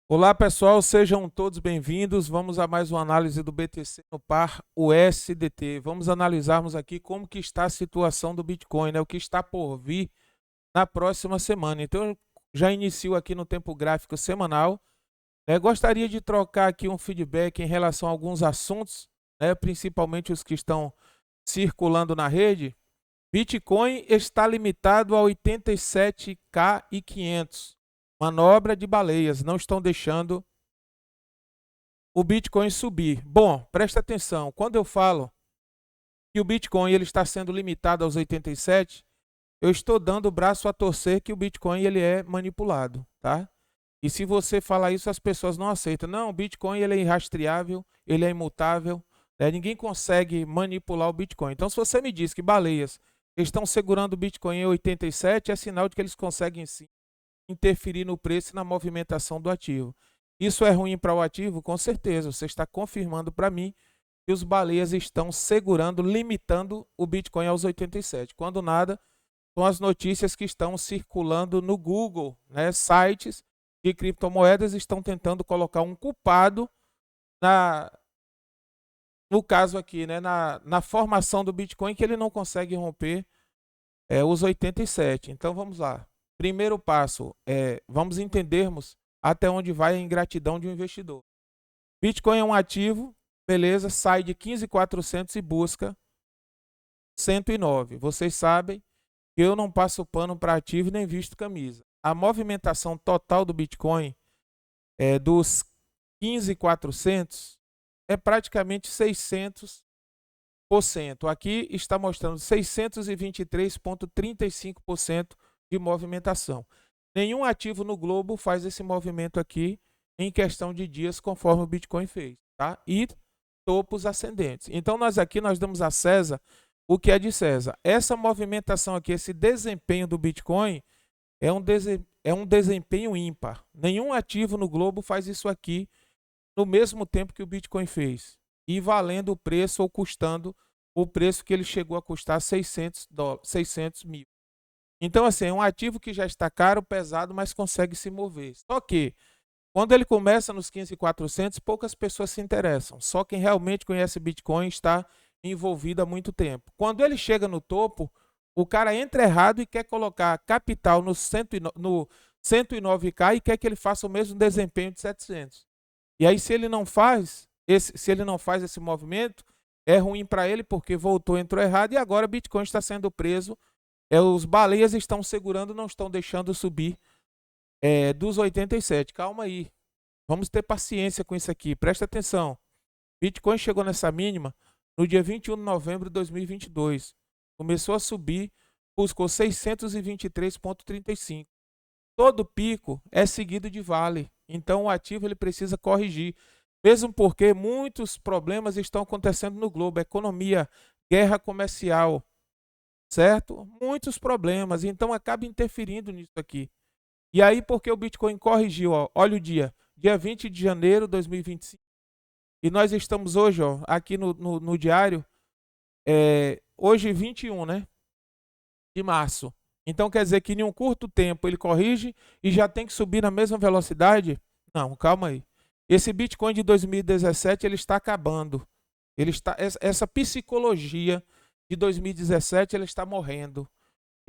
Olá pessoal, sejam todos bem-vindos. Vamos a mais uma análise do BTC no par USDT. Vamos analisarmos aqui como que está a situação do Bitcoin, né? O que está por vir na próxima semana. Então, eu já inicio aqui no tempo gráfico semanal. Gostaria de trocar aqui um feedback em relação a alguns assuntos, né? Principalmente os que estão circulando na rede. Bitcoin está limitado a 87.500. Manobra de baleias, não estão deixando o Bitcoin subir. Bom, presta atenção, quando eu falo que o Bitcoin ele está sendo limitado aos 87, eu estou dando o braço a torcer que o Bitcoin ele é manipulado, tá? E se você falar isso, as pessoas não aceitam. Não, o Bitcoin ele é irrastreável, ele é imutável, né? Ninguém consegue manipular o Bitcoin. Então, se você me diz que baleias estão segurando o Bitcoin em 87, é sinal de que eles conseguem sim interferir no preço e na movimentação do ativo. Isso é ruim para o ativo? Com certeza. Você está confirmando para mim que os baleias estão segurando, limitando o Bitcoin aos 87. Quando nada, são as notícias que estão circulando no Google, né? Sites de criptomoedas estão tentando colocar um culpado no caso aqui, né? Na formação do Bitcoin, que ele não consegue romper os 87. Então vamos lá. Primeiro passo é vamos entendermos até onde vai a ingratidão de um investidor. Bitcoin é um ativo, beleza, sai de 15.400 e busca 109. Vocês sabem que eu não passo pano para ativo nem visto camisa. A movimentação total do Bitcoin dos 15.400 é praticamente 600%. Aqui está mostrando 623,35% de movimentação. Nenhum ativo no globo faz esse movimento aqui em questão de dias, conforme o Bitcoin fez, tá? E topos ascendentes. Então, nós damos a César o que é de César. Essa movimentação aqui, esse desempenho do Bitcoin é um desempenho ímpar. Nenhum ativo no globo faz isso aqui no mesmo tempo que o Bitcoin fez, e valendo o preço ou custando o preço que ele chegou a custar 600 mil. Então, assim, é um ativo que já está caro, pesado, mas consegue se mover. Só que, quando ele começa nos 15.400, poucas pessoas se interessam. Só quem realmente conhece Bitcoin está envolvido há muito tempo. Quando ele chega no topo, o cara entra errado e quer colocar capital no 109K e quer que ele faça o mesmo desempenho de 700. E aí, se ele não faz esse movimento, é ruim para ele porque voltou, entrou errado e agora Bitcoin está sendo preso. Os baleias estão segurando, não estão deixando subir dos 87. Calma aí. Vamos ter paciência com isso aqui. Presta atenção. Bitcoin chegou nessa mínima no dia 21 de novembro de 2022. Começou a subir, buscou 623,35. Todo pico é seguido de vale. Então o ativo ele precisa corrigir. Mesmo porque muitos problemas estão acontecendo no globo. Economia, guerra comercial, certo? Muitos problemas. Então acaba interferindo nisso aqui. E aí, porque o Bitcoin corrigiu, ó, olha o dia 20 de janeiro de 2025. E nós estamos hoje, ó, aqui no diário, hoje 21, né? De março. Então quer dizer que em um curto tempo ele corrige e já tem que subir na mesma velocidade? Não, calma aí. Esse Bitcoin de 2017 ele está acabando. Essa psicologia de 2017 ele está morrendo.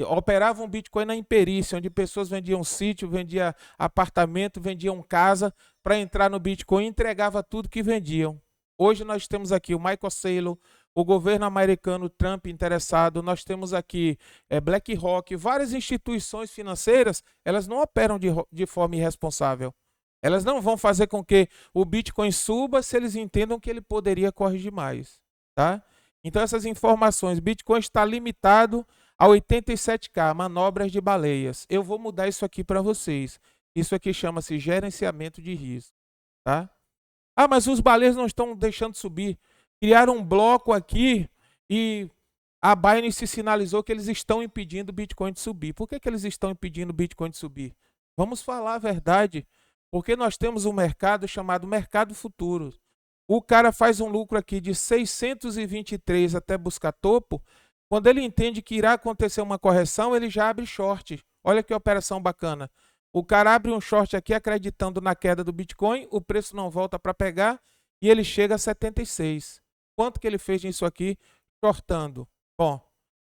Operava um Bitcoin na imperícia, onde pessoas vendiam sítio, vendiam apartamento, vendiam casa para entrar no Bitcoin e entregava tudo que vendiam. Hoje nós temos aqui o Michael Saylor, o governo americano Trump interessado, nós temos aqui BlackRock, várias instituições financeiras, elas não operam de forma irresponsável. Elas não vão fazer com que o Bitcoin suba se eles entendam que ele poderia corrigir mais, tá? Então essas informações, Bitcoin está limitado a 87K, manobras de baleias. Eu vou mudar isso aqui para vocês. Isso aqui chama-se gerenciamento de risco, tá? Ah, mas os baleias não estão deixando subir. Criaram um bloco aqui e a Binance sinalizou que eles estão impedindo o Bitcoin de subir. Por que eles estão impedindo o Bitcoin de subir? Vamos falar a verdade. Porque nós temos um mercado chamado mercado futuro. O cara faz um lucro aqui de 623 até buscar topo. Quando ele entende que irá acontecer uma correção, ele já abre short. Olha que operação bacana. O cara abre um short aqui acreditando na queda do Bitcoin, o preço não volta para pegar e ele chega a 76. Quanto que ele fez nisso aqui shortando? Bom,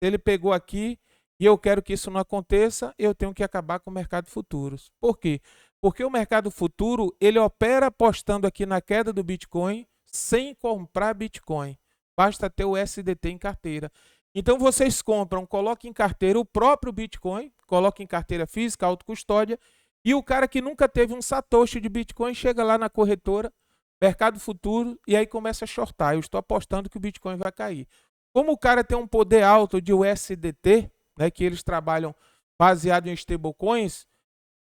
ele pegou aqui e eu quero que isso não aconteça, eu tenho que acabar com o mercado futuros. Por quê? Porque o mercado futuro, ele opera apostando aqui na queda do Bitcoin sem comprar Bitcoin. Basta ter o SDT em carteira. Então vocês compram, colocam em carteira o próprio Bitcoin, colocam em carteira física, autocustódia, e o cara que nunca teve um satoshi de Bitcoin chega lá na corretora, mercado futuro, e aí começa a shortar. Eu estou apostando que o Bitcoin vai cair. Como o cara tem um poder alto de USDT, né, que eles trabalham baseado em stablecoins,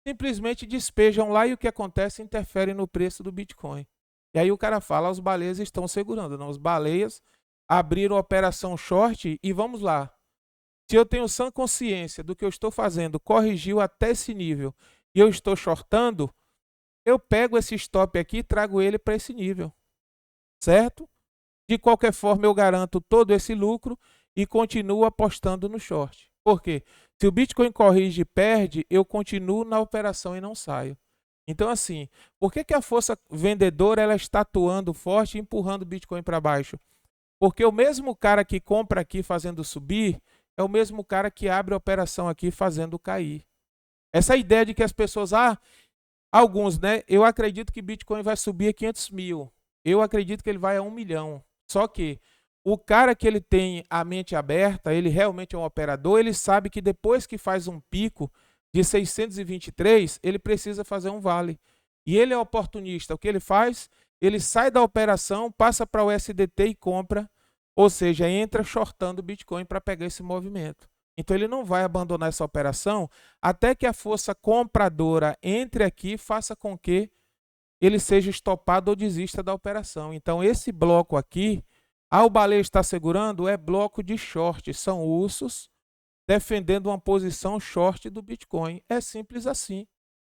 simplesmente despejam lá e o que acontece? Interfere no preço do Bitcoin. E aí o cara fala, os baleias estão segurando. Não, os baleias abriram a operação short e vamos lá. Se eu tenho sã consciência do que eu estou fazendo, corrigiu até esse nível e eu estou shortando, eu pego esse stop aqui e trago ele para esse nível. Certo? De qualquer forma, eu garanto todo esse lucro e continuo apostando no short. Por quê? Se o Bitcoin corrige e perde, eu continuo na operação e não saio. Então, assim, por que a força vendedora ela está atuando forte e empurrando o Bitcoin para baixo? Porque o mesmo cara que compra aqui fazendo subir é o mesmo cara que abre a operação aqui fazendo cair. Essa ideia de que as pessoas, alguns, né? Eu acredito que Bitcoin vai subir a 500 mil. Eu acredito que ele vai a 1 milhão. Só que o cara que ele tem a mente aberta, ele realmente é um operador, ele sabe que depois que faz um pico de 623, ele precisa fazer um vale. E ele é oportunista. O que ele faz? Ele sai da operação, passa para o SDT e compra, ou seja, entra shortando o Bitcoin para pegar esse movimento. Então ele não vai abandonar essa operação até que a força compradora entre aqui e faça com que ele seja estopado ou desista da operação. Então esse bloco aqui, o baleia está segurando, é bloco de short, são ursos defendendo uma posição short do Bitcoin. É simples assim.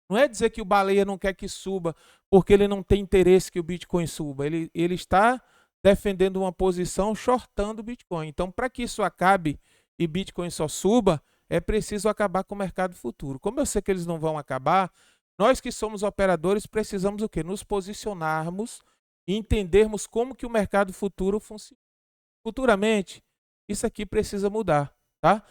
Não é dizer que o baleia não quer que suba porque ele não tem interesse que o Bitcoin suba. Ele está defendendo uma posição shortando o Bitcoin. Então, para que isso acabe e Bitcoin só suba, é preciso acabar com o mercado futuro. Como eu sei que eles não vão acabar, nós que somos operadores precisamos o quê? Nos posicionarmos e entendermos como que o mercado futuro funciona. Futuramente, isso aqui precisa mudar, tá?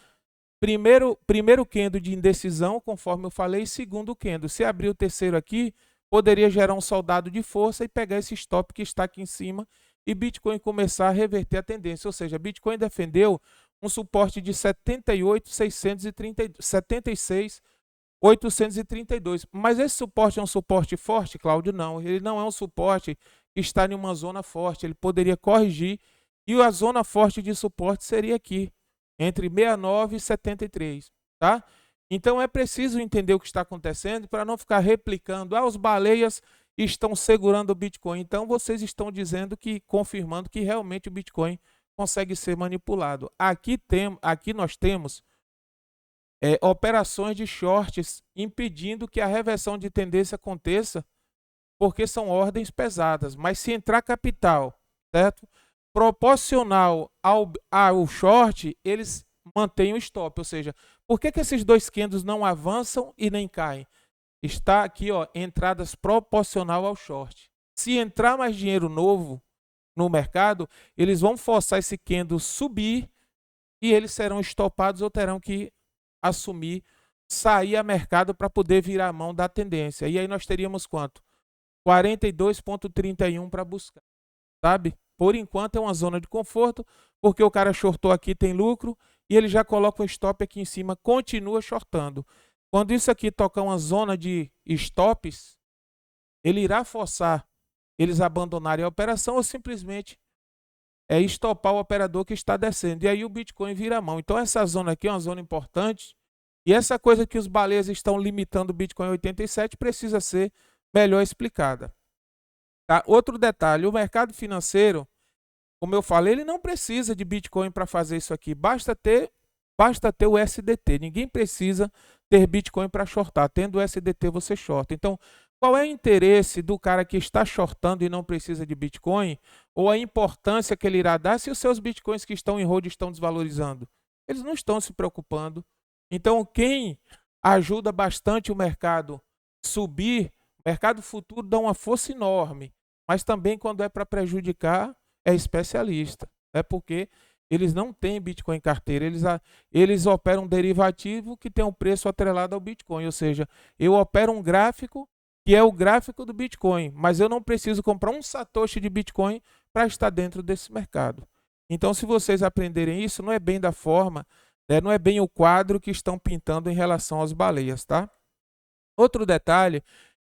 Primeiro candle de indecisão, conforme eu falei. Segundo candle, se abrir o terceiro aqui, poderia gerar um soldado de força e pegar esse stop que está aqui em cima e Bitcoin começar a reverter a tendência. Ou seja, Bitcoin defendeu um suporte de 76.832. Mas esse suporte é um suporte forte, Cláudio? Não, ele não é um suporte que está em uma zona forte. Ele poderia corrigir e a zona forte de suporte seria aqui, entre 69 e 73, tá? Então é preciso entender o que está acontecendo para não ficar replicando, os baleias estão segurando o Bitcoin. Então vocês estão dizendo que, confirmando que realmente o Bitcoin consegue ser manipulado. Aqui nós temos operações de shorts impedindo que a reversão de tendência aconteça, porque são ordens pesadas. Mas se entrar capital, certo? Proporcional ao short, eles mantêm o stop. Ou seja, por que esses dois candles não avançam e nem caem? Está aqui, entradas proporcional ao short. Se entrar mais dinheiro novo no mercado, eles vão forçar esse candle subir e eles serão estopados ou terão que sair a mercado para poder virar a mão da tendência. E aí nós teríamos quanto? 42,31 para buscar, sabe? Por enquanto é uma zona de conforto, porque o cara shortou aqui, tem lucro, e ele já coloca um stop aqui em cima, continua shortando. Quando isso aqui tocar uma zona de stops, ele irá forçar eles a abandonarem a operação ou simplesmente estopar o operador que está descendo. E aí o Bitcoin vira a mão. Então essa zona aqui é uma zona importante, e essa coisa que os baleias estão limitando o Bitcoin 87 precisa ser melhor explicada. Tá? Outro detalhe, o mercado financeiro, como eu falei, ele não precisa de Bitcoin para fazer isso aqui. Basta ter o SDT. Ninguém precisa ter Bitcoin para shortar. Tendo o SDT, você shorta. Então, qual é o interesse do cara que está shortando e não precisa de Bitcoin? Ou a importância que ele irá dar se os seus Bitcoins que estão em hold estão desvalorizando? Eles não estão se preocupando. Então, quem ajuda bastante o mercado subir, o mercado futuro dá uma força enorme, mas também quando é para prejudicar, é especialista. É porque eles não têm Bitcoin em carteira, eles operam um derivativo que tem um preço atrelado ao Bitcoin, ou seja, eu opero um gráfico que é o gráfico do Bitcoin, mas eu não preciso comprar um satoshi de Bitcoin para estar dentro desse mercado. Então, se vocês aprenderem isso, não é bem da forma, né, não é bem o quadro que estão pintando em relação às baleias, tá? Outro detalhe,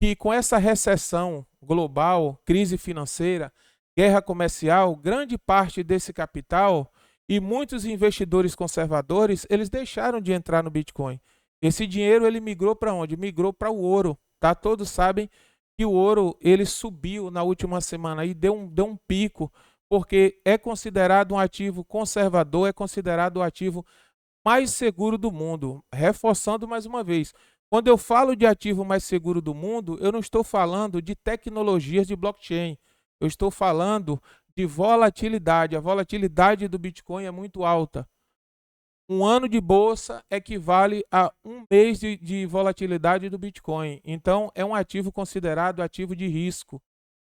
que com essa recessão global, crise financeira, guerra comercial, grande parte desse capital e muitos investidores conservadores, eles deixaram de entrar no Bitcoin. Esse dinheiro ele migrou para onde? Migrou para o ouro, tá? Todos sabem que o ouro ele subiu na última semana e deu um pico, porque é considerado um ativo conservador, é considerado o ativo mais seguro do mundo. Reforçando mais uma vez, quando eu falo de ativo mais seguro do mundo, eu não estou falando de tecnologias de blockchain. Eu estou falando de volatilidade. A volatilidade do Bitcoin é muito alta. Um ano de bolsa equivale a um mês de volatilidade do Bitcoin. Então, é um ativo considerado ativo de risco,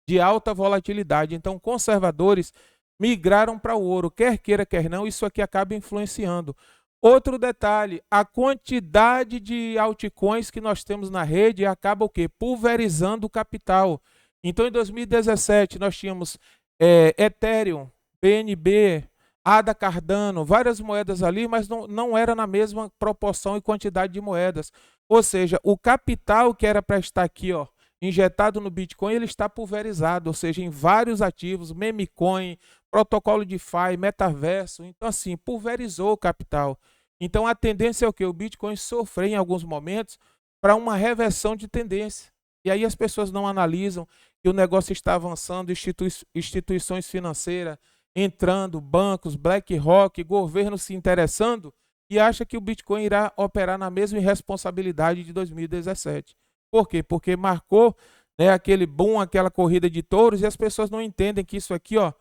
de alta volatilidade. Então, conservadores migraram para o ouro. Quer queira, quer não, isso aqui acaba influenciando. Outro detalhe, a quantidade de altcoins que nós temos na rede acaba o quê? Pulverizando o capital. Então, em 2017, nós tínhamos Ethereum, BNB, ADA, Cardano, várias moedas ali, mas não era na mesma proporção e quantidade de moedas. Ou seja, o capital que era para estar aqui, ó, injetado no Bitcoin, ele está pulverizado, ou seja, em vários ativos, memecoin, protocolo DeFi, metaverso. Então, assim, pulverizou o capital. Então, a tendência é o quê? O Bitcoin sofrer em alguns momentos para uma reversão de tendência. E aí as pessoas não analisam que o negócio está avançando, instituições financeiras entrando, bancos, BlackRock, governo se interessando e acha que o Bitcoin irá operar na mesma irresponsabilidade de 2017. Por quê? Porque marcou, né, aquele boom, aquela corrida de touros e as pessoas não entendem que isso aqui, ó,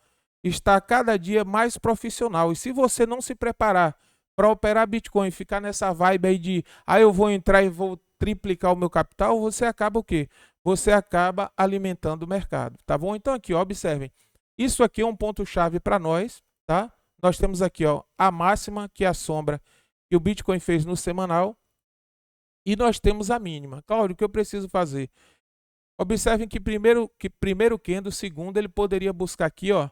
está cada dia mais profissional. E se você não se preparar para operar Bitcoin, ficar nessa vibe aí de eu vou entrar e vou triplicar o meu capital, você acaba o quê? Você acaba alimentando o mercado, tá bom? Então aqui, ó, observem. Isso aqui é um ponto-chave para nós, tá? Nós temos aqui, ó, a máxima, que é a sombra que o Bitcoin fez no semanal, e nós temos a mínima. Cláudio, o que eu preciso fazer? Observem que primeiro candle, segundo, ele poderia buscar aqui, ó,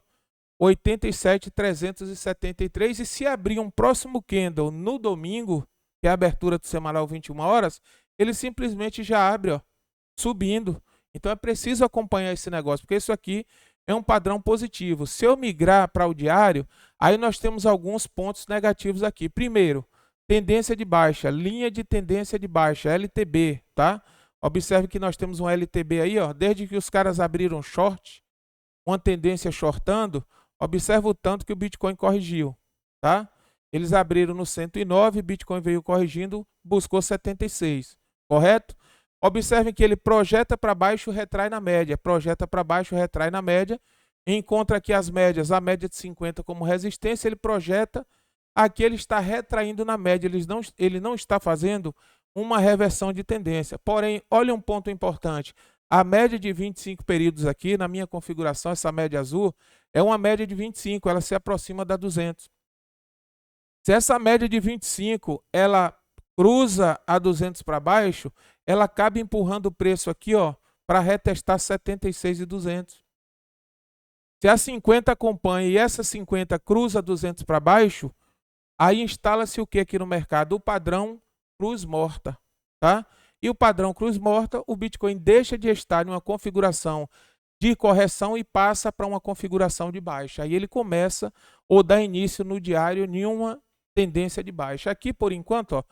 87.373, e se abrir um próximo candle no domingo, que é a abertura do semanal 21 horas, ele simplesmente já abre, ó, subindo. Então é preciso acompanhar esse negócio, porque isso aqui é um padrão positivo. Se eu migrar para o diário, aí nós temos alguns pontos negativos aqui. Primeiro, tendência de baixa, linha de tendência de baixa, LTB, tá? Observe que nós temos um LTB aí, ó, desde que os caras abriram short, uma tendência shortando, observa o tanto que o Bitcoin corrigiu, tá? Eles abriram no 109, Bitcoin veio corrigindo, buscou 76, correto? Observem que ele projeta para baixo, retrai na média, projeta para baixo, retrai na média, encontra aqui as médias, a média de 50 como resistência, ele projeta, aqui ele está retraindo na média, ele não está fazendo uma reversão de tendência. Porém, olha um ponto importante, a média de 25 períodos aqui, na minha configuração, essa média azul, é uma média de 25, ela se aproxima da 200. Se essa média de 25, ela cruza a 200 para baixo, ela acaba empurrando o preço aqui, ó, para retestar 76.200. Se a 50 acompanha e essa 50 cruza 200 para baixo, aí instala-se o que aqui no mercado? O padrão cruz morta, tá? E o padrão cruz morta, o Bitcoin deixa de estar em uma configuração de correção e passa para uma configuração de baixa. Aí ele começa ou dá início no diário em uma tendência de baixa. Aqui, por enquanto, ó,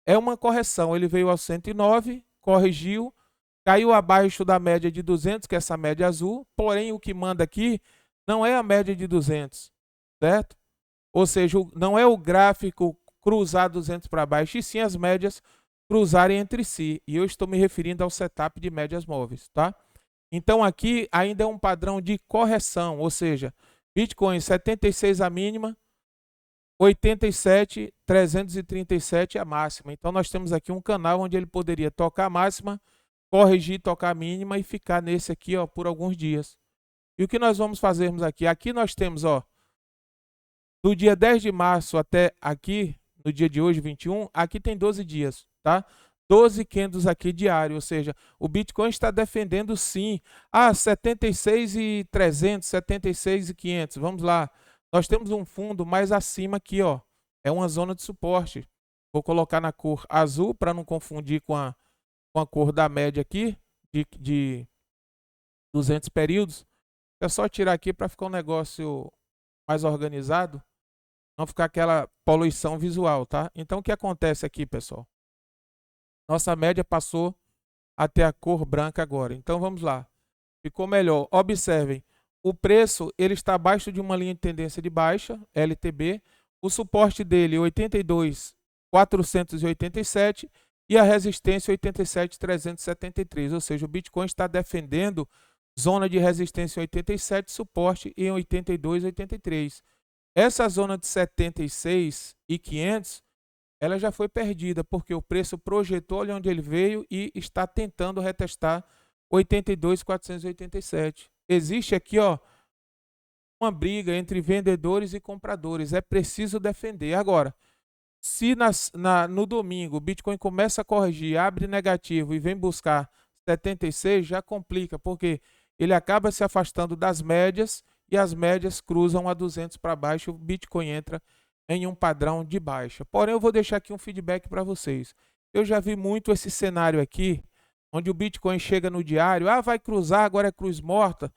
é uma correção. Ele veio ao 109, corrigiu, caiu abaixo da média de 200, que é essa média azul. Porém, o que manda aqui não é a média de 200, certo? Ou seja, não é o gráfico cruzar 200 para baixo, e sim as médias cruzarem entre si. E eu estou me referindo ao setup de médias móveis, tá? Então aqui ainda é um padrão de correção, ou seja, Bitcoin 76 a mínima, 87.337 a máxima. Então nós temos aqui um canal onde ele poderia tocar a máxima, corrigir, tocar a mínima e ficar nesse aqui, ó, por alguns dias. E o que nós vamos fazermos aqui? Aqui nós temos, ó, do dia 10 de março até aqui, no dia de hoje, 21, aqui tem 12 dias, tá? 12 candles aqui diário, ou seja, o Bitcoin está defendendo sim. 76.300, 76.500, vamos lá. Nós temos um fundo mais acima aqui, ó, é uma zona de suporte. Vou colocar na cor azul para não confundir com a cor da média aqui, de 200 períodos. É só tirar aqui para ficar um negócio mais organizado, não ficar aquela poluição visual, tá? Então, o que acontece aqui, pessoal? Nossa média passou até a cor branca agora. Então, vamos lá. Ficou melhor. Observem, o preço ele está abaixo de uma linha de tendência de baixa, LTB. O suporte dele, 82.487 e a resistência, 87.373. Ou seja, o Bitcoin está defendendo zona de resistência em 87, suporte em 82,83. Essa zona de 76.500, ela já foi perdida, porque o preço projetou ali onde ele veio e está tentando retestar 82.487. Existe aqui, ó, uma briga entre vendedores e compradores. É preciso defender. Agora, se no domingo o Bitcoin começa a corrigir, abre negativo e vem buscar 76, já complica, porque ele acaba se afastando das médias e as médias cruzam a 200 para baixo, o Bitcoin entra em um padrão de baixa. Porém, eu vou deixar aqui um feedback para vocês. Eu já vi muito esse cenário aqui, onde o Bitcoin chega no diário, vai cruzar, agora é cruz morta,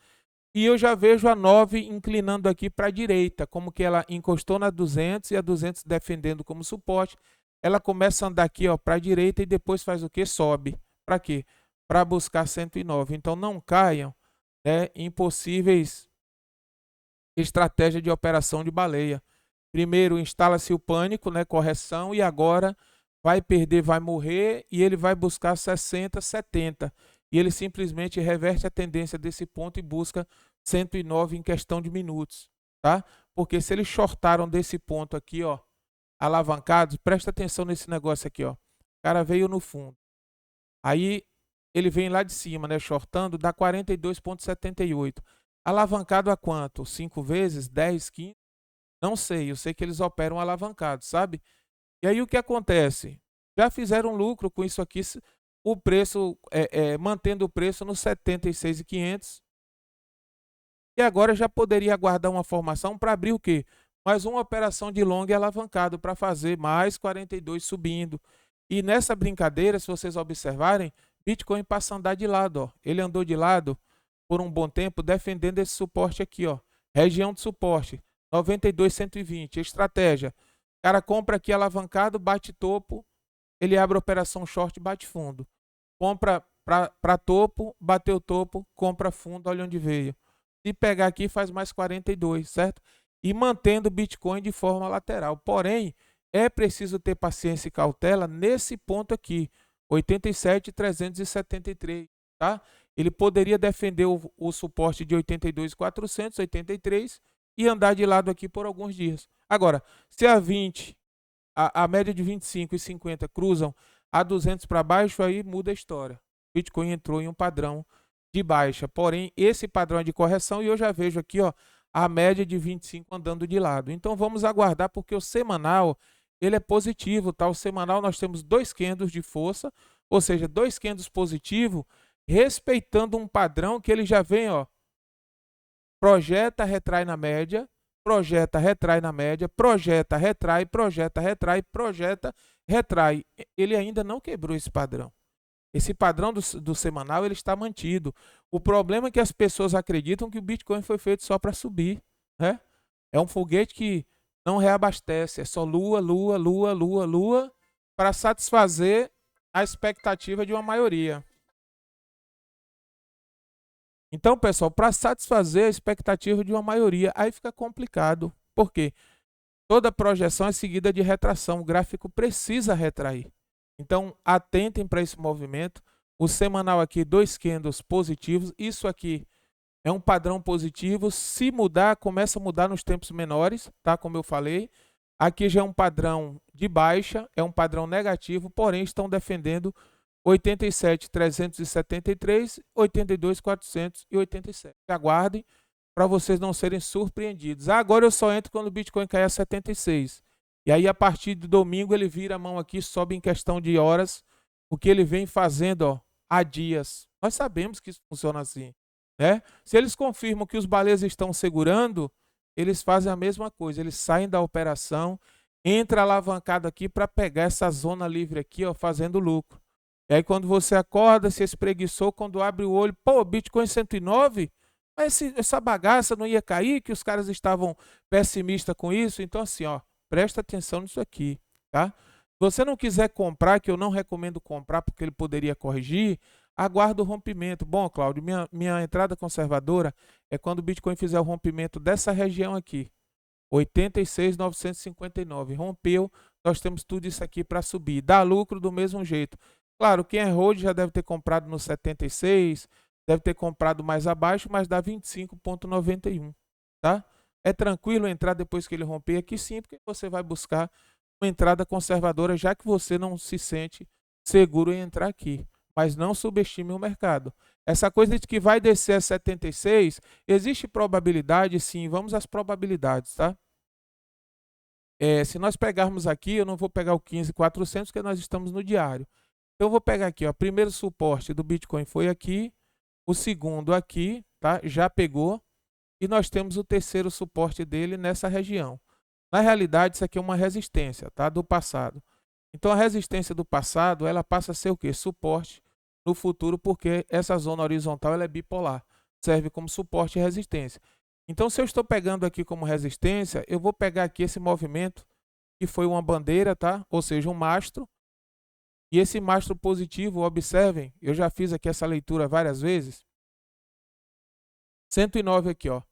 e eu já vejo a 9 inclinando aqui para a direita, como que ela encostou na 200 e a 200 defendendo como suporte. Ela começa a andar aqui para a direita e depois faz o que? Sobe. Para quê? Para buscar 109. Então não caiam em possíveis estratégias de operação de baleia. Primeiro instala-se o pânico, correção, e agora vai perder, vai morrer, e ele vai buscar 60, 70. E ele simplesmente reverte a tendência desse ponto e busca 109 em questão de minutos, tá? Porque se eles shortaram desse ponto aqui, ó, alavancados, presta atenção nesse negócio aqui, ó. O cara veio no fundo. Aí ele vem lá de cima, shortando, dá 42,78. Alavancado a quanto? 5 vezes? 10, 15? Não sei, eu sei que eles operam alavancados, sabe? E aí o que acontece? Já fizeram lucro com isso aqui, o preço, mantendo o preço nos 76.500. E agora já poderia aguardar uma formação para abrir o quê? Mais uma operação de long e alavancado para fazer mais 42 subindo. E nessa brincadeira, se vocês observarem, Bitcoin passa a andar de lado, ó. Ele andou de lado por um bom tempo defendendo esse suporte aqui, ó. Região de suporte, 92,120. Estratégia. O cara compra aqui alavancado, bate topo, ele abre a operação short, bate fundo. Compra para topo, bateu topo, compra fundo, olha onde veio. Se pegar aqui, faz mais 42, certo? E mantendo o Bitcoin de forma lateral. Porém, é preciso ter paciência e cautela nesse ponto aqui, 87.373, tá? Ele poderia defender o suporte de 82.400, 83, e andar de lado aqui por alguns dias. Agora, se a 20, a média de 25 e 50 cruzam a 200 para baixo, aí muda a história. O Bitcoin entrou em um padrão de baixa. Porém, esse padrão é de correção e eu já vejo aqui, ó, a média de 25 andando de lado. Então, vamos aguardar, porque o semanal ele é positivo, tá? O semanal nós temos 2 candles de força, ou seja, 2 candles positivo, respeitando um padrão que ele já vem, ó, projeta, retrai na média, projeta, retrai na média, projeta, retrai, projeta, retrai, projeta, retrai. Ele ainda não quebrou esse padrão. Esse padrão do semanal ele está mantido. O problema é que as pessoas acreditam que o Bitcoin foi feito só para subir, né? É um foguete que não reabastece, é só lua, lua, lua, lua, lua, para satisfazer a expectativa de uma maioria. Então, pessoal, para satisfazer a expectativa de uma maioria, aí fica complicado. Por quê? Toda projeção é seguida de retração, o gráfico precisa retrair. Então, atentem para esse movimento. O semanal aqui, 2 candles positivos. Isso aqui é um padrão positivo. Se mudar, começa a mudar nos tempos menores, tá? Como eu falei. Aqui já é um padrão de baixa, é um padrão negativo, porém estão defendendo 87.373, 82.487. Aguardem para vocês não serem surpreendidos. Agora eu só entro quando o Bitcoin cair a 76. E aí, a partir de domingo, ele vira a mão aqui, sobe em questão de horas, o que ele vem fazendo, ó, há dias. Nós sabemos que isso funciona assim, né? Se eles confirmam que os baleias estão segurando, eles fazem a mesma coisa, eles saem da operação, entra alavancado aqui para pegar essa zona livre aqui, ó, fazendo lucro. E aí, quando você acorda, se espreguiçou, quando abre o olho, pô, Bitcoin 109, mas essa bagaça não ia cair, que os caras estavam pessimistas com isso. Então, assim, ó, presta atenção nisso aqui, tá? Se você não quiser comprar, que eu não recomendo comprar porque ele poderia corrigir, aguarda o rompimento. Bom, Cláudio, minha entrada conservadora é quando o Bitcoin fizer o rompimento dessa região aqui, 86.959. Rompeu, nós temos tudo isso aqui para subir. Dá lucro do mesmo jeito. Claro, quem é hold já deve ter comprado no 76, deve ter comprado mais abaixo, mas dá 25,91, tá? É tranquilo entrar depois que ele romper aqui sim, porque você vai buscar uma entrada conservadora, já que você não se sente seguro em entrar aqui. Mas não subestime o mercado. Essa coisa de que vai descer a 76, existe probabilidade sim, vamos às probabilidades, tá? Se nós pegarmos aqui, eu não vou pegar o 15.400, porque nós estamos no diário. Então, eu vou pegar aqui, ó, primeiro suporte do Bitcoin foi aqui, o segundo aqui, tá? Já pegou. E nós temos o terceiro suporte dele nessa região. Na realidade, isso aqui é uma resistência, tá? Do passado. Então, a resistência do passado, ela passa a ser o quê? Suporte no futuro, porque essa zona horizontal ela é bipolar. Serve como suporte e resistência. Então, se eu estou pegando aqui como resistência, eu vou pegar aqui esse movimento, que foi uma bandeira, tá? Ou seja, um mastro. E esse mastro positivo, observem, eu já fiz aqui essa leitura várias vezes. 109 aqui, ó.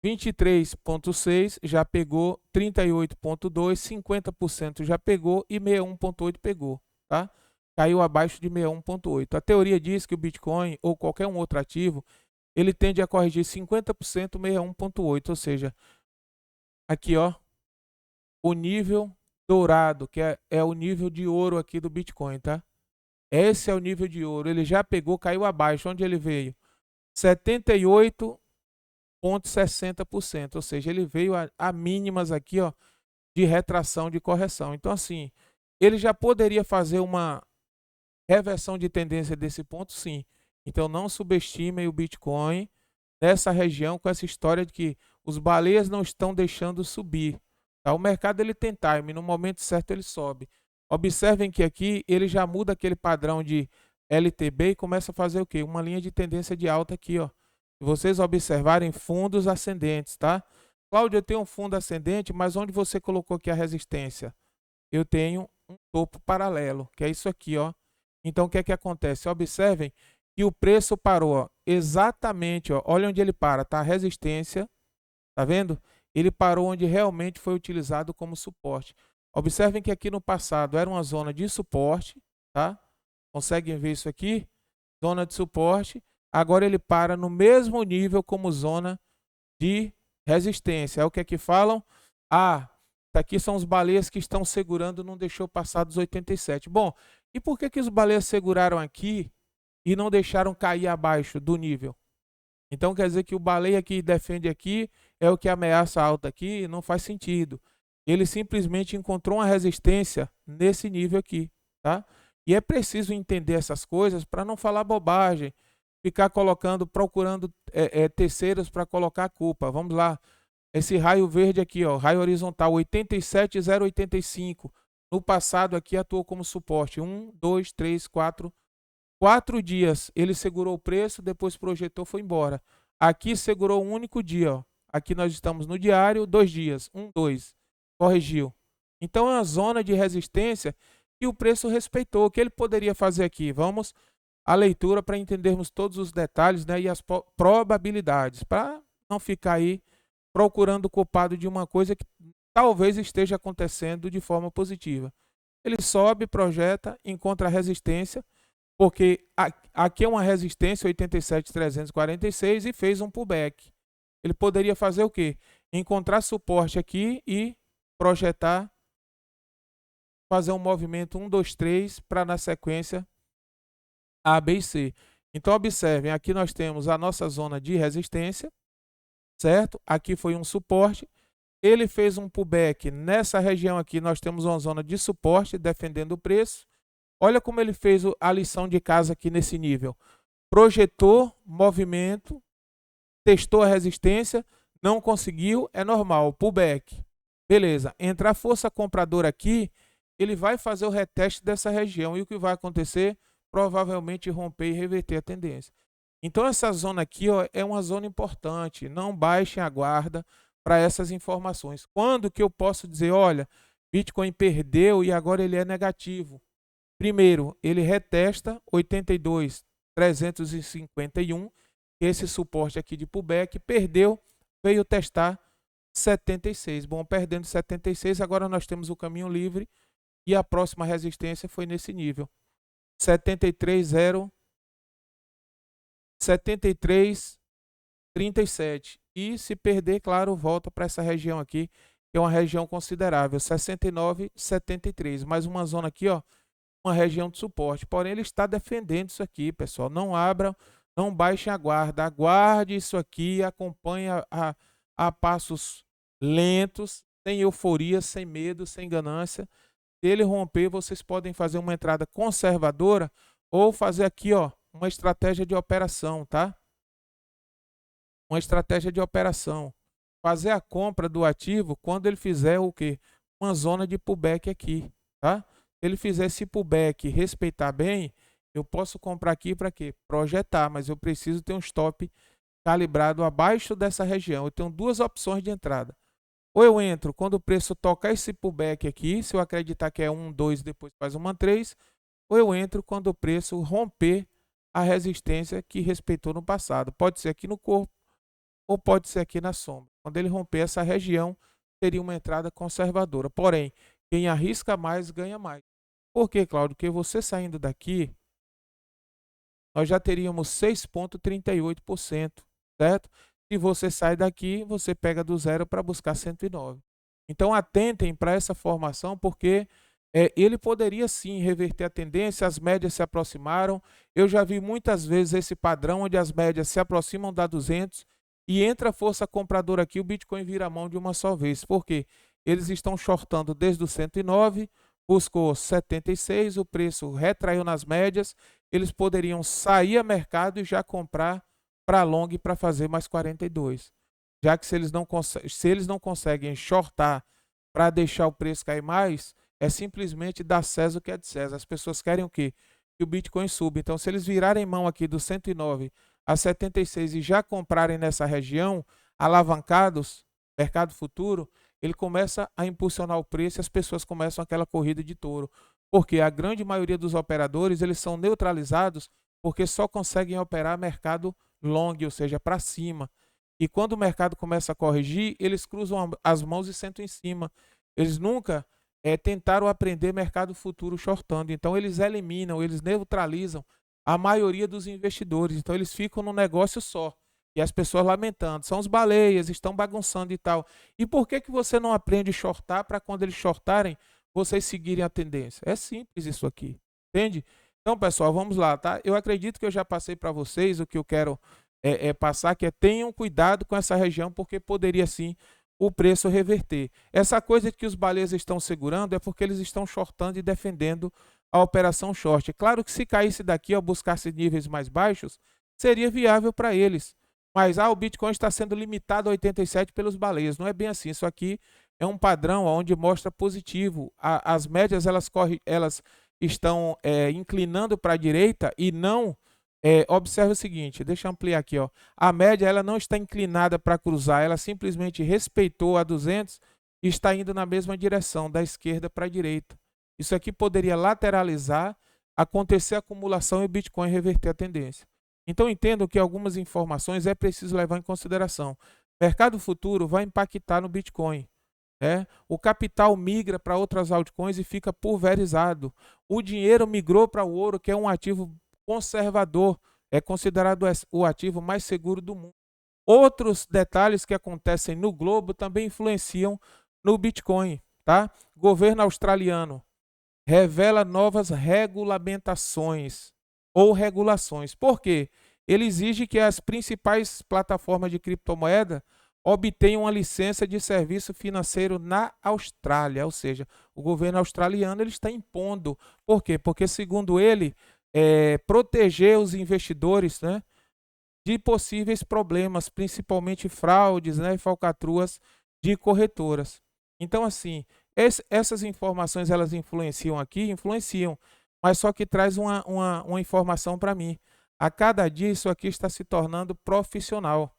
23,6 já pegou, 38,2, 50% já pegou e 61,8 pegou, tá? Caiu abaixo de 61,8. A teoria diz que o Bitcoin ou qualquer um outro ativo, ele tende a corrigir 50%, 61,8, ou seja, aqui, ó, o nível dourado, que é o nível de ouro aqui do Bitcoin, tá? Esse é o nível de ouro. Ele já pegou, caiu abaixo. Onde ele veio? 78,60%. Ou seja, ele veio a mínimas aqui, ó, de retração, de correção. Então, assim, ele já poderia fazer uma reversão de tendência desse ponto, sim. Então, não subestimem o Bitcoin nessa região com essa história de que os baleias não estão deixando subir. Tá? O mercado ele tem time, no momento certo ele sobe. Observem que aqui ele já muda aquele padrão de LTB e começa a fazer o quê? Uma linha de tendência de alta aqui, ó. Se vocês observarem fundos ascendentes, tá? Cláudio, eu tenho um fundo ascendente, mas onde você colocou aqui a resistência? Eu tenho um topo paralelo, que é isso aqui, ó. Então, o que é que acontece? Observem que o preço parou, ó, exatamente, ó. Olha onde ele para, tá? A resistência, tá vendo? Ele parou onde realmente foi utilizado como suporte. Observem que aqui no passado era uma zona de suporte, tá? Conseguem ver isso aqui? Zona de suporte. Agora ele para no mesmo nível como zona de resistência. É o que aqui falam? Ah, aqui são os baleias que estão segurando, não deixou passar dos 87. Bom, e por que os baleias seguraram aqui e não deixaram cair abaixo do nível? Então quer dizer que o baleia que defende aqui é o que ameaça alta aqui? Não faz sentido. Ele simplesmente encontrou uma resistência nesse nível aqui, tá? E é preciso entender essas coisas para não falar bobagem, ficar procurando terceiros para colocar a culpa. Vamos lá. Esse raio verde aqui, ó, raio horizontal 87,085. No passado aqui atuou como suporte. 1, 2, 3, 4. 4 dias ele segurou o preço, depois projetou, foi embora. Aqui segurou um único dia, ó. Aqui nós estamos no diário, 2 dias, 1, 2, corrigiu. Então é uma zona de resistência que o preço respeitou. O que ele poderia fazer aqui? Vamos à leitura para entendermos todos os detalhes, né, e as probabilidades, para não ficar aí procurando o culpado de uma coisa que talvez esteja acontecendo de forma positiva. Ele sobe, projeta, encontra a resistência, porque aqui é uma resistência 87.346 e fez um pullback. Ele poderia fazer o quê? Encontrar suporte aqui e projetar, fazer um movimento 1, 2, 3 para na sequência A, B e C. Então, observem, aqui nós temos a nossa zona de resistência, certo? Aqui foi um suporte. Ele fez um pullback. Nessa região aqui, nós temos uma zona de suporte defendendo o preço. Olha como ele fez a lição de casa aqui nesse nível. Projetou movimento, testou a resistência, não conseguiu, é normal, pullback. Beleza, entra a força compradora aqui, ele vai fazer o reteste dessa região. E o que vai acontecer? Provavelmente romper e reverter a tendência. Então essa zona aqui, ó, é uma zona importante. Não baixem a guarda para essas informações. Quando que eu posso dizer, olha, Bitcoin perdeu e agora ele é negativo? Primeiro, ele retesta 82.351, esse suporte aqui de pullback, perdeu, veio testar 76. Bom, perdendo 76, agora nós temos o caminho livre e a próxima resistência foi nesse nível. 73,37. E se perder, claro, volta para essa região aqui, que é uma região considerável, 69,73. Mais uma zona aqui, ó, uma região de suporte. Porém, ele está defendendo isso aqui, pessoal. Não abram, não baixem a guarda. Aguarde isso aqui, acompanhe a passos lentos, sem euforia, sem medo, sem ganância. Se ele romper, vocês podem fazer uma entrada conservadora ou fazer aqui, ó, uma estratégia de operação, tá? Uma estratégia de operação. Fazer a compra do ativo quando ele fizer o quê? Uma zona de pullback aqui, tá? Se ele fizer esse pullback e respeitar bem, eu posso comprar aqui para quê? Projetar, mas eu preciso ter um stop calibrado abaixo dessa região. Eu tenho duas opções de entrada. Ou eu entro quando o preço tocar esse pullback aqui, se eu acreditar que é 1, 2, depois faz uma 3, ou eu entro quando o preço romper a resistência que respeitou no passado. Pode ser aqui no corpo ou pode ser aqui na sombra. Quando ele romper essa região, seria uma entrada conservadora. Porém, quem arrisca mais, ganha mais. Por quê, Cláudio? Porque você saindo daqui, nós já teríamos 6,38%, certo? Se você sai daqui, você pega do zero para buscar 109. Então, atentem para essa formação, porque ele poderia sim reverter a tendência, as médias se aproximaram. Eu já vi muitas vezes esse padrão, onde as médias se aproximam da 200 e entra a força compradora aqui, o Bitcoin vira a mão de uma só vez. Por quê? Eles estão shortando desde o 109, buscou 76, o preço retraiu nas médias, eles poderiam sair a mercado e já comprar para long para fazer mais 42. Já que se eles não conseguem shortar para deixar o preço cair mais, é simplesmente dar César o que é de César. As pessoas querem o quê? Que o Bitcoin suba. Então, se eles virarem mão aqui do 109 a 76 e já comprarem nessa região, alavancados, mercado futuro, ele começa a impulsionar o preço e as pessoas começam aquela corrida de touro. Porque a grande maioria dos operadores, eles são neutralizados porque só conseguem operar mercado long, ou seja, para cima. E quando o mercado começa a corrigir, eles cruzam as mãos e sentam em cima. Eles nunca tentaram aprender mercado futuro shortando. Então, eles eliminam, eles neutralizam a maioria dos investidores. Então, eles ficam num negócio só. E as pessoas lamentando. São os baleias, estão bagunçando e tal. E por que você não aprende a shortar para quando eles shortarem, vocês seguirem a tendência? É simples isso aqui. Entende? Então, pessoal, vamos lá, tá? Eu acredito que eu já passei para vocês o que eu quero passar, que é tenham cuidado com essa região, porque poderia sim o preço reverter. Essa coisa que os baleias estão segurando é porque eles estão shortando e defendendo a operação short. Claro que se caísse daqui ou buscasse níveis mais baixos, seria viável para eles. Mas o Bitcoin está sendo limitado a 87 pelos baleias. Não é bem assim. Isso aqui é um padrão onde mostra positivo. As médias elas estão inclinando para a direita e não... observe o seguinte, deixa eu ampliar aqui, ó. A média ela não está inclinada para cruzar, ela simplesmente respeitou a 200 e está indo na mesma direção, da esquerda para a direita. Isso aqui poderia lateralizar, acontecer acumulação e o Bitcoin reverter a tendência. Então entendo que algumas informações é preciso levar em consideração. Mercado futuro vai impactar no Bitcoin. O capital migra para outras altcoins e fica pulverizado. O dinheiro migrou para o ouro, que é um ativo conservador, é considerado o ativo mais seguro do mundo. Outros detalhes que acontecem no globo também influenciam no Bitcoin, tá? Governo australiano revela novas regulamentações ou regulações. Por quê? Ele exige que as principais plataformas de criptomoeda obtenham uma licença de serviço financeiro na Austrália, ou seja, o governo australiano ele está impondo. Por quê? Porque, segundo ele, proteger os investidores, né, de possíveis problemas, principalmente fraudes, né, e falcatruas de corretoras. Então, assim, essas informações elas influenciam aqui? Influenciam, mas só que traz uma informação para mim. A cada dia isso aqui está se tornando profissional,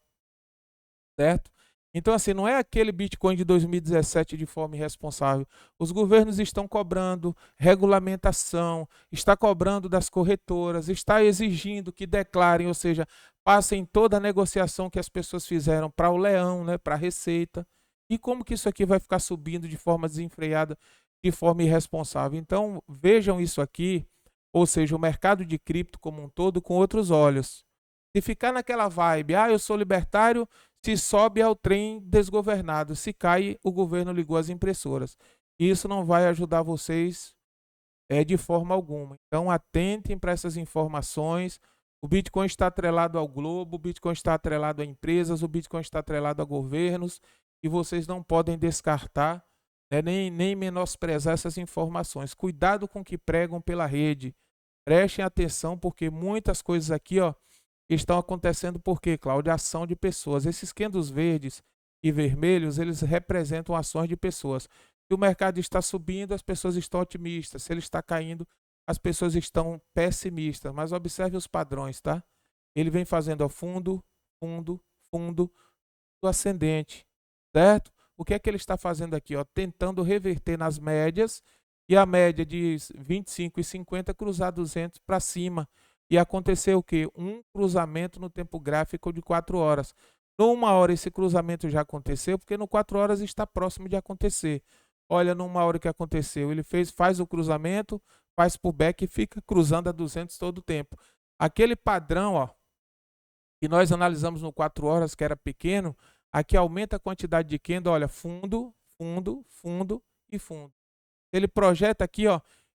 certo? Então, assim, não é aquele Bitcoin de 2017 de forma irresponsável. Os governos estão cobrando regulamentação, está cobrando das corretoras, está exigindo que declarem, ou seja, passem toda a negociação que as pessoas fizeram para o leão, né, para a Receita. E como que isso aqui vai ficar subindo de forma desenfreada, de forma irresponsável? Então, vejam isso aqui, ou seja, o mercado de cripto como um todo com outros olhos. Se ficar naquela vibe, eu sou libertário, se sobe ao trem desgovernado, se cai, o governo ligou as impressoras. Isso não vai ajudar vocês de forma alguma. Então, atentem para essas informações. O Bitcoin está atrelado ao globo, o Bitcoin está atrelado a empresas, o Bitcoin está atrelado a governos, e vocês não podem descartar, né, nem menosprezar essas informações. Cuidado com o que pregam pela rede. Prestem atenção, porque muitas coisas aqui, estão acontecendo por quê, Cláudio? Ação de pessoas. Esses candles verdes e vermelhos, eles representam ações de pessoas. Se o mercado está subindo, as pessoas estão otimistas. Se ele está caindo, as pessoas estão pessimistas. Mas observe os padrões, tá? Ele vem fazendo fundo, fundo, fundo, do ascendente, certo? O que é que ele está fazendo aqui? Tentando reverter nas médias, e a média de 25 e 50 cruzar 200 para cima. E aconteceu o quê? Um cruzamento no tempo gráfico de 4 horas. Numa hora esse cruzamento já aconteceu, porque no 4 horas está próximo de acontecer. Olha, numa hora que aconteceu, ele faz o cruzamento, faz pullback e fica cruzando a 200 todo o tempo. Aquele padrão, que nós analisamos no 4 horas, que era pequeno, aqui aumenta a quantidade de candle, olha, fundo, fundo, fundo e fundo. Ele projeta aqui,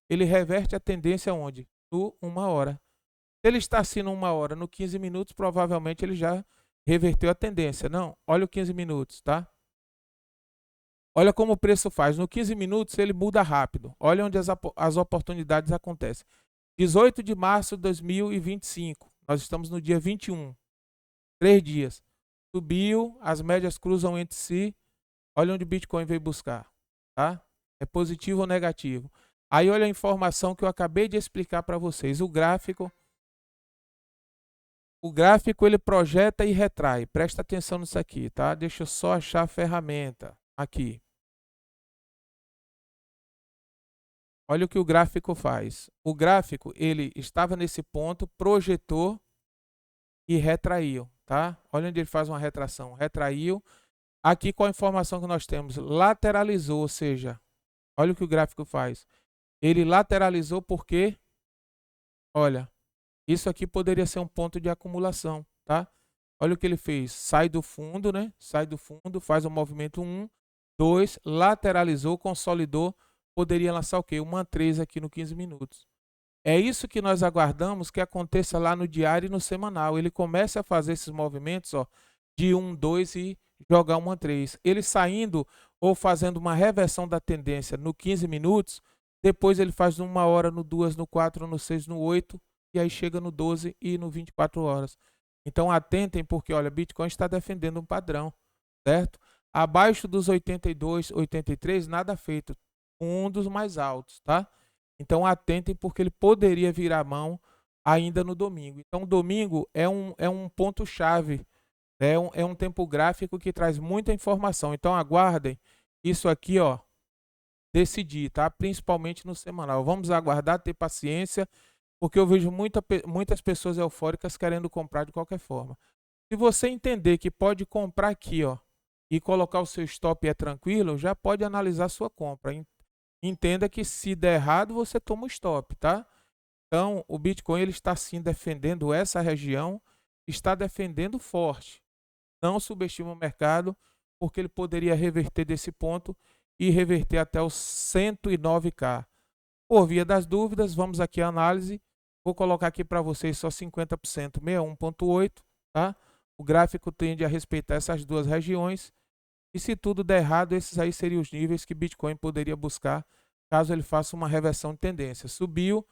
ele reverte a tendência onde? No 1 hora. Se ele está assim no 1 hora, no 15 minutos, provavelmente ele já reverteu a tendência. Não, olha o 15 minutos, tá? Olha como o preço faz. No 15 minutos ele muda rápido. Olha onde as oportunidades acontecem. 18 de março de 2025. Nós estamos no dia 21. 3 dias. Subiu, as médias cruzam entre si. Olha onde o Bitcoin veio buscar, tá? É positivo ou negativo? Aí olha a informação que eu acabei de explicar para vocês. O gráfico ele projeta e retrai. Presta atenção nisso aqui, tá? Deixa eu só achar a ferramenta aqui. Olha o que o gráfico faz. O gráfico, ele estava nesse ponto, projetou e retraiu, tá? Olha onde ele faz uma retração. Retraiu. Aqui qual a informação que nós temos? Lateralizou, ou seja, olha o que o gráfico faz. Ele lateralizou porque, olha, isso aqui poderia ser um ponto de acumulação, tá? Olha o que ele fez. Sai do fundo, né? Sai do fundo, faz o movimento 1, 2, lateralizou, consolidou. Poderia lançar o quê? Uma 3 aqui no 15 minutos. É isso que nós aguardamos que aconteça lá no diário e no semanal. Ele começa a fazer esses movimentos, de 1, 2 e jogar uma 3. Ele saindo ou fazendo uma reversão da tendência no 15 minutos, depois ele faz no 1 hora, no 2, no 4, no 6, no 8, e aí chega no 12 e no 24 horas. Então atentem, porque olha, Bitcoin está defendendo um padrão, certo? Abaixo dos 82, 83, nada feito. Um dos mais altos, tá? Então atentem, porque ele poderia virar a mão ainda no domingo. Então domingo é um ponto-chave, é um tempo gráfico que traz muita informação. Então aguardem isso aqui, decidir, tá? Principalmente no semanal. Vamos aguardar, ter paciência, porque eu vejo muitas pessoas eufóricas querendo comprar de qualquer forma. Se você entender que pode comprar aqui, e colocar o seu stop tranquilo, já pode analisar sua compra. Entenda que se der errado, você toma o stop, tá? Então, o Bitcoin ele está sim defendendo essa região, está defendendo forte. Não subestima o mercado, porque ele poderia reverter desse ponto e reverter até os 109K. Por via das dúvidas, vamos aqui à análise. Vou colocar aqui para vocês só 50%, 61,8, tá? O gráfico tende a respeitar essas duas regiões. E se tudo der errado, esses aí seriam os níveis que Bitcoin poderia buscar caso ele faça uma reversão de tendência. Subiu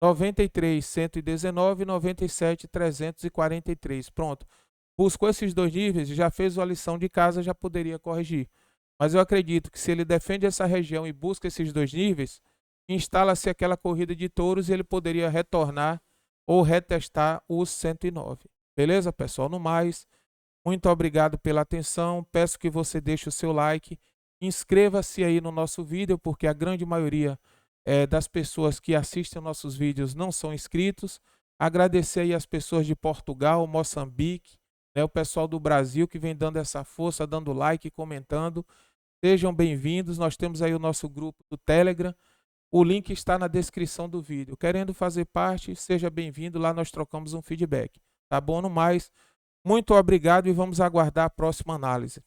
93.119 e 97.343. Pronto. Buscou esses dois níveis, já fez a lição de casa, já poderia corrigir. Mas eu acredito que se ele defende essa região e busca esses dois níveis, instala-se aquela corrida de touros e ele poderia retornar ou retestar os 109. Beleza, pessoal? No mais, muito obrigado pela atenção. Peço que você deixe o seu like. Inscreva-se aí no nosso vídeo, porque a grande maioria das pessoas que assistem nossos vídeos não são inscritos. Agradecer aí as pessoas de Portugal, Moçambique, né, o pessoal do Brasil que vem dando essa força, dando like, comentando. Sejam bem-vindos. Nós temos aí o nosso grupo do Telegram. O link está na descrição do vídeo. Querendo fazer parte, seja bem-vindo. Lá nós trocamos um feedback. Tá bom? No mais, muito obrigado e vamos aguardar a próxima análise.